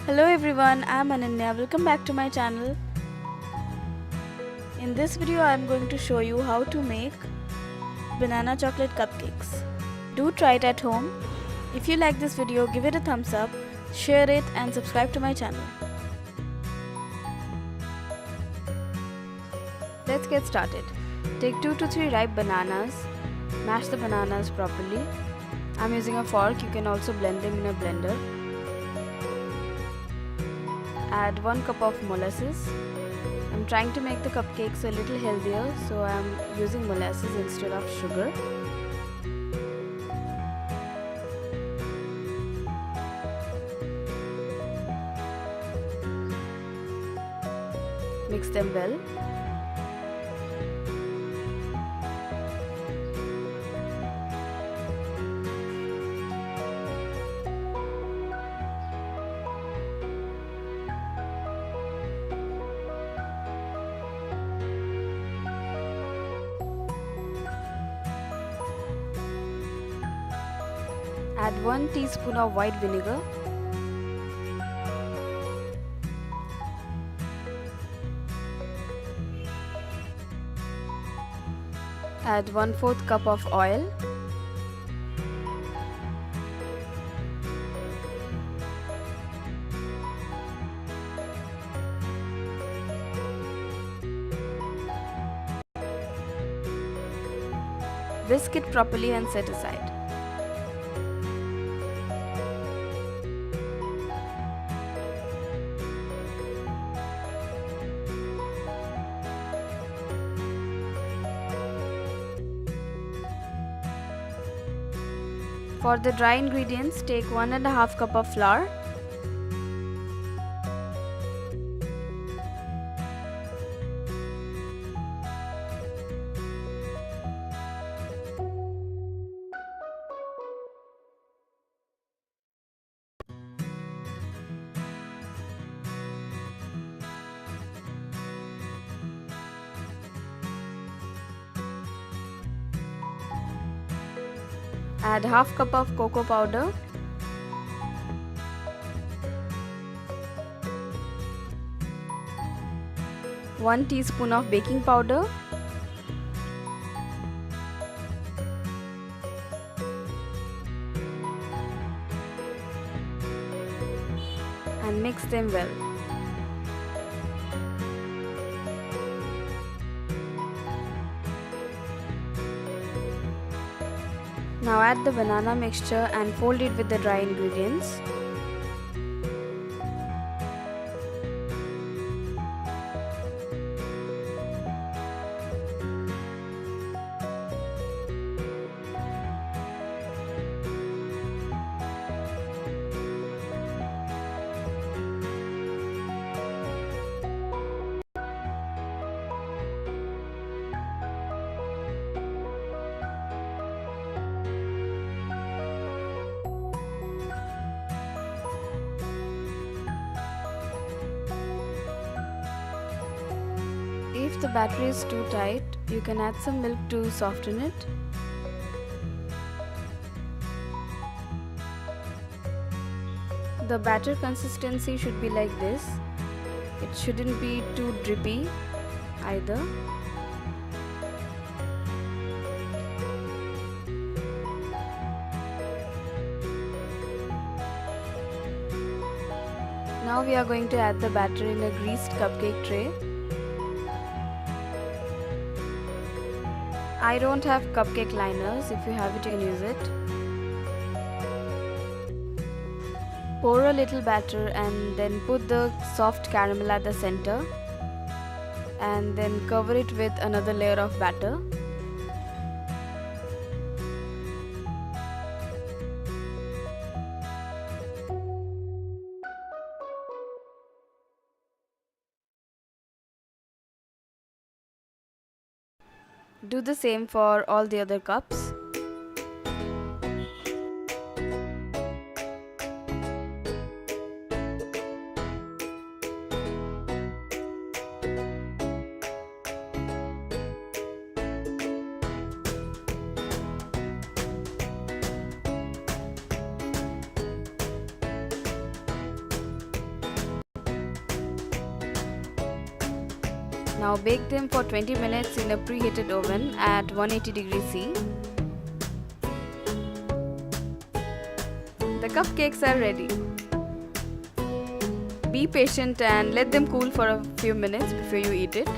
Hello everyone, I'm Ananya. Welcome back to my channel. In this video, I'm going to show you how to make banana chocolate cupcakes. Do try it at home. If you like this video, give it a thumbs up, share it and subscribe to my channel. Let's get started. Take 2 to 3 ripe bananas. Mash the bananas properly. I'm using a fork, you can also blend them in a blender. Add 1 cup of molasses. I'm trying to make the cupcakes a little healthier, so I'm using molasses instead of sugar. Mix them well. Add 1 teaspoon of white vinegar. Add 1/4 cup of oil. Whisk it properly and set aside. For the dry ingredients, take 1½ cup of flour, add ½ cup of cocoa powder, one teaspoon of baking powder, and mix them well. Now add the banana mixture and fold it with the dry ingredients. If the batter is too tight, you can add some milk to soften it. The batter consistency should be like this. It shouldn't be too drippy either. Now we are going to add the batter in a greased cupcake tray. I don't have cupcake liners. If you have it, you can use it. Pour a little batter and then put the soft caramel at the center and then cover it with another layer of batter. Do the same for all the other cups. Now bake them for 20 minutes in a preheated oven at 180 degrees C. The cupcakes are ready. Be patient and let them cool for a few minutes before you eat it.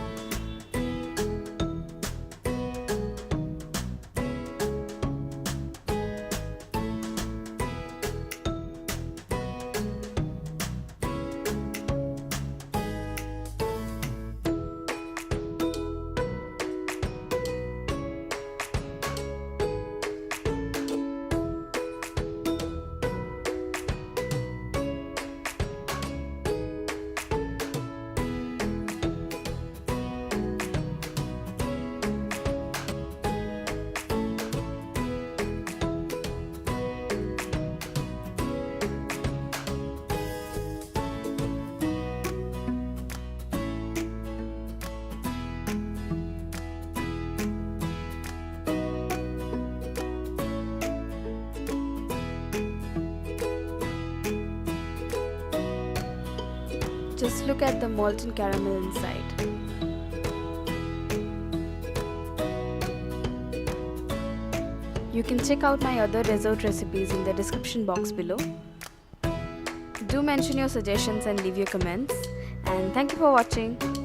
Just look at the molten caramel inside. You can check out my other dessert recipes in the description box below. Do mention your suggestions and leave your comments. And thank you for watching.